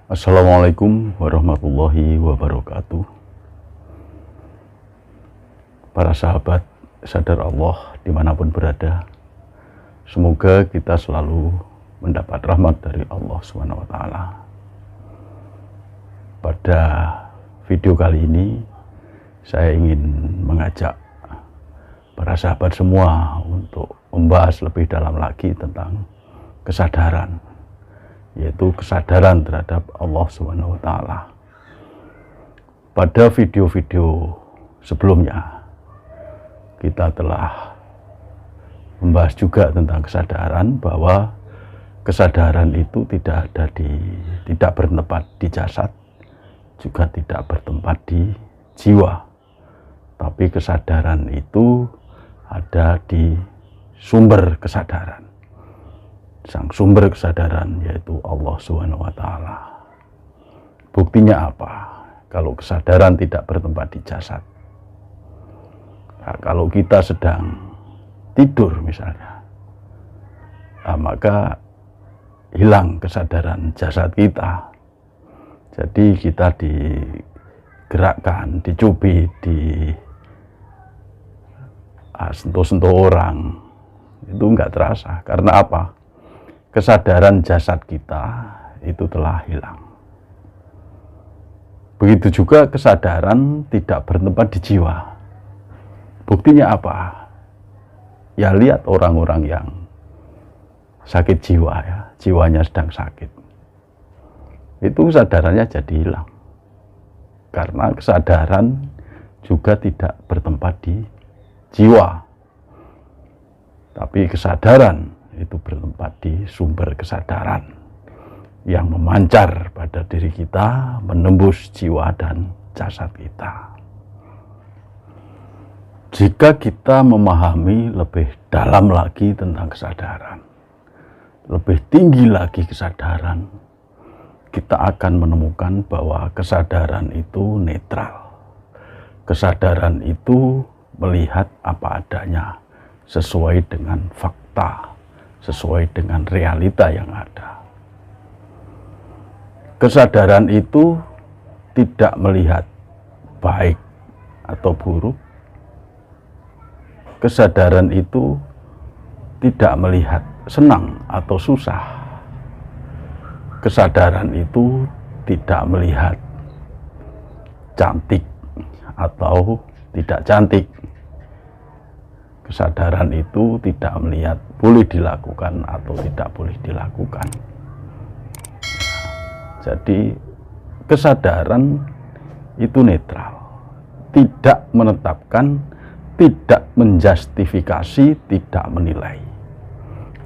Assalamualaikum warahmatullahi wabarakatuh. Para sahabat sadar Allah dimanapun berada, semoga kita selalu mendapat rahmat dari Allah SWT. Pada video kali ini saya ingin mengajak para sahabat semua untuk membahas lebih dalam lagi tentang kesadaran, yaitu kesadaran terhadap Allah SWT. Pada video-video sebelumnya kita telah membahas juga tentang kesadaran, bahwa kesadaran itu tidak bertempat di jasad, juga tidak bertempat di jiwa, tapi kesadaran itu ada di sumber kesadaran. Sang sumber kesadaran yaitu Allah SWT. Buktinya apa? Kalau kesadaran tidak bertempat di jasad. Nah, kalau kita sedang tidur misalnya, maka hilang kesadaran jasad kita. Jadi kita digerakkan, dicubit, sentuh-sentuh orang, itu enggak terasa. Karena apa? Kesadaran jasad kita itu telah hilang. Begitu juga kesadaran tidak bertempat di jiwa. Buktinya apa? Ya lihat orang-orang yang sakit jiwa, ya, jiwanya sedang sakit. Itu kesadarannya jadi hilang. Karena kesadaran juga tidak bertempat di jiwa. Tapi kesadaran itu bertempat di sumber kesadaran yang memancar pada diri kita, menembus jiwa dan jasad kita. Jika kita memahami lebih dalam lagi tentang kesadaran, lebih tinggi lagi kesadaran, kita akan menemukan bahwa kesadaran itu netral. Kesadaran itu melihat apa adanya, sesuai dengan fakta, sesuai dengan realita yang ada. Kesadaran itu tidak melihat baik atau buruk. Kesadaran itu tidak melihat senang atau susah. Kesadaran itu tidak melihat cantik atau tidak cantik. Kesadaran itu tidak melihat boleh dilakukan atau tidak boleh dilakukan. Jadi kesadaran itu netral, tidak menetapkan, tidak menjustifikasi, tidak menilai.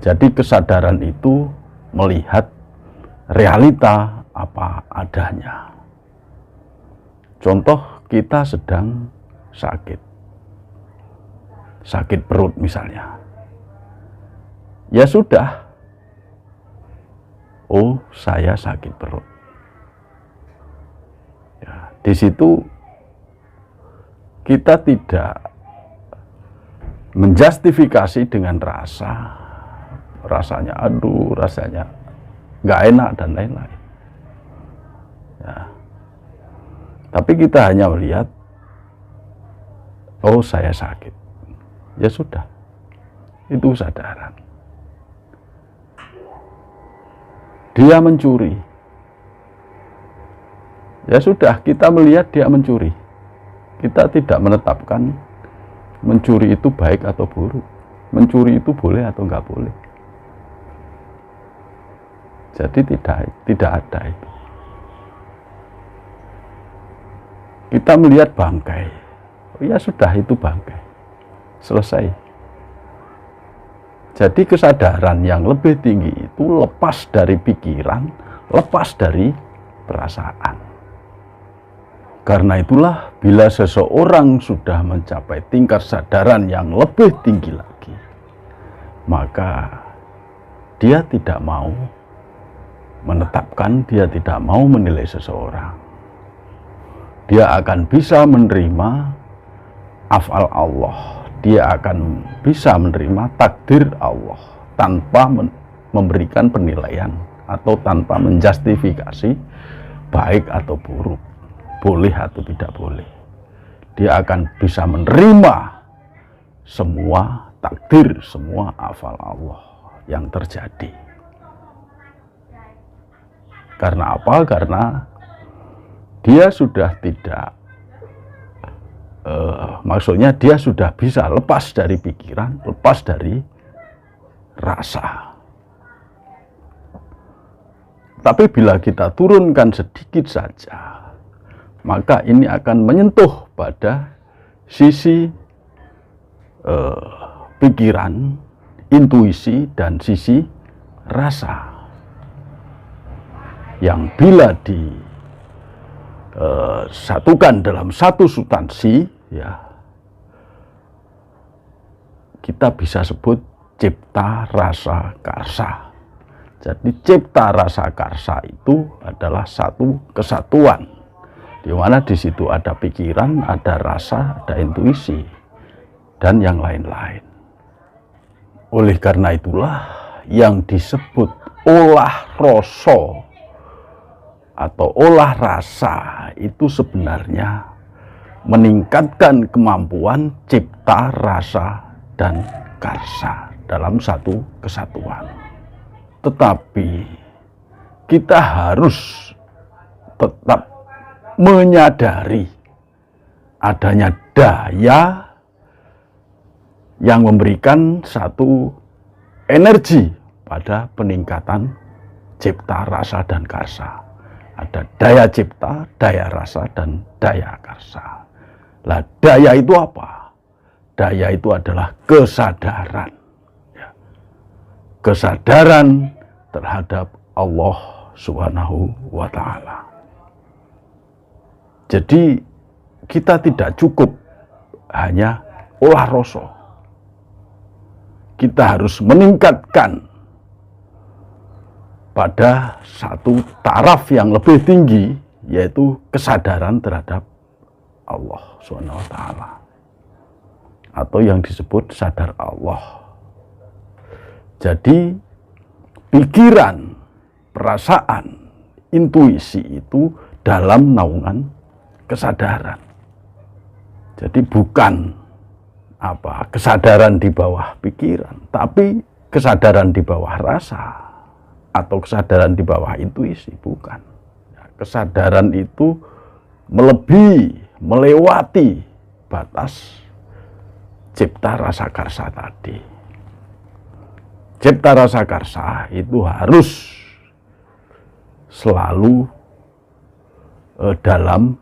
Jadi kesadaran itu melihat realita apa adanya. Contoh, kita sedang sakit perut misalnya. Ya sudah, oh saya sakit perut. Ya, di situ kita tidak menjustifikasi dengan rasanya aduh, rasanya nggak enak dan lain-lain. Ya. Tapi kita hanya melihat, oh saya sakit. Ya sudah, itu kesadaran. Dia mencuri. Ya sudah, kita melihat dia mencuri. Kita tidak menetapkan mencuri itu baik atau buruk. Mencuri itu boleh atau nggak boleh. Jadi tidak ada itu. Kita melihat bangkai. Oh, ya sudah, itu bangkai. Selesai. Jadi kesadaran yang lebih tinggi itu lepas dari pikiran, lepas dari perasaan. Karena itulah bila seseorang sudah mencapai tingkat kesadaran yang lebih tinggi lagi, maka dia tidak mau menetapkan menetapkan, dia tidak mau menilai seseorang. Dia akan bisa menerima afal Allah, dia akan bisa menerima takdir Allah tanpa memberikan penilaian atau tanpa menjustifikasi baik atau buruk, boleh atau tidak boleh. Dia akan bisa menerima semua takdir, semua afal Allah yang terjadi. Karena apa? Karena dia sudah tidak, maksudnya dia sudah bisa lepas dari pikiran, lepas dari rasa. Tapi bila kita turunkan sedikit saja, maka ini akan menyentuh pada sisi pikiran, intuisi, dan sisi rasa. Yang bila disatukan dalam satu substansi, ya, kita bisa sebut cipta rasa karsa. Jadi cipta rasa karsa itu adalah satu kesatuan, di mana di situ ada pikiran, ada rasa, ada intuisi, dan yang lain-lain. Oleh karena itulah yang disebut olah rasa atau olah rasa itu sebenarnya meningkatkan kemampuan cipta rasa dan karsa dalam satu kesatuan. Tetapi kita harus tetap menyadari adanya daya yang memberikan satu energi pada peningkatan cipta rasa dan karsa. Ada daya cipta, daya rasa, dan daya karsa. Lah, daya itu apa? Daya itu adalah kesadaran. Kesadaran terhadap Allah Subhanahu wa Ta'ala. Jadi kita tidak cukup hanya olah rasa. Kita harus meningkatkan pada satu taraf yang lebih tinggi, yaitu kesadaran terhadap Allah Subhanahu wa Ta'ala, atau yang disebut sadar Allah. Jadi pikiran, perasaan, intuisi itu dalam naungan kesadaran. Jadi bukan kesadaran di bawah pikiran, tapi kesadaran di bawah rasa atau kesadaran di bawah intuisi, bukan. Kesadaran itu melebihi, melewati batas cipta rasa karsa tadi. Cipta rasa karsa itu harus selalu dalam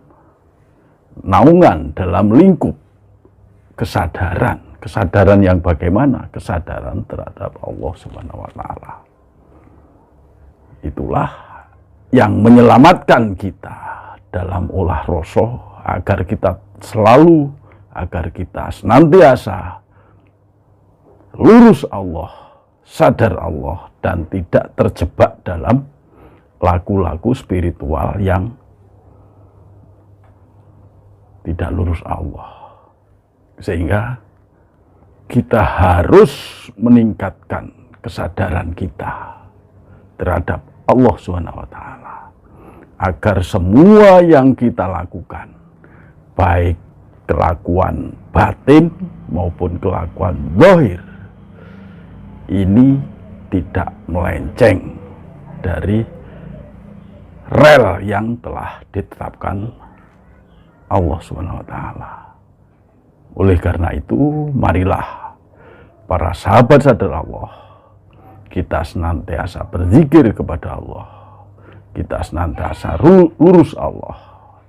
naungan, dalam lingkup kesadaran. Kesadaran yang bagaimana? Kesadaran terhadap Allah Subhanahu wa Ta'ala. Itulah yang menyelamatkan kita dalam olah rasa, agar kita senantiasa lurus Allah, sadar Allah, dan tidak terjebak dalam laku-laku spiritual yang tidak lurus Allah. Sehingga kita harus meningkatkan kesadaran kita terhadap Allah Subhanahu wa Ta'ala, agar semua yang kita lakukan, baik kelakuan batin maupun kelakuan zahir, ini tidak melenceng dari rel yang telah ditetapkan Allah Subhanahu wa Ta'ala. Oleh karena itu, marilah para sahabat sadar Allah, kita senantiasa berzikir kepada Allah, kita senantiasa lurus Allah,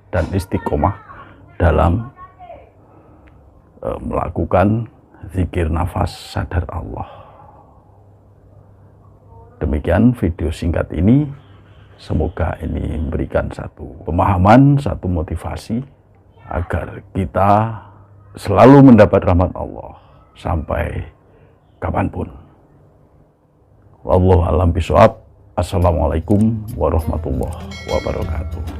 dan istiqomah dalam melakukan zikir nafas sadar Allah. Demikian video singkat ini, semoga ini memberikan satu pemahaman, satu motivasi agar kita selalu mendapat rahmat Allah sampai kapanpun. Wallahu a'lam bishawab. Assalamualaikum warahmatullahi wabarakatuh.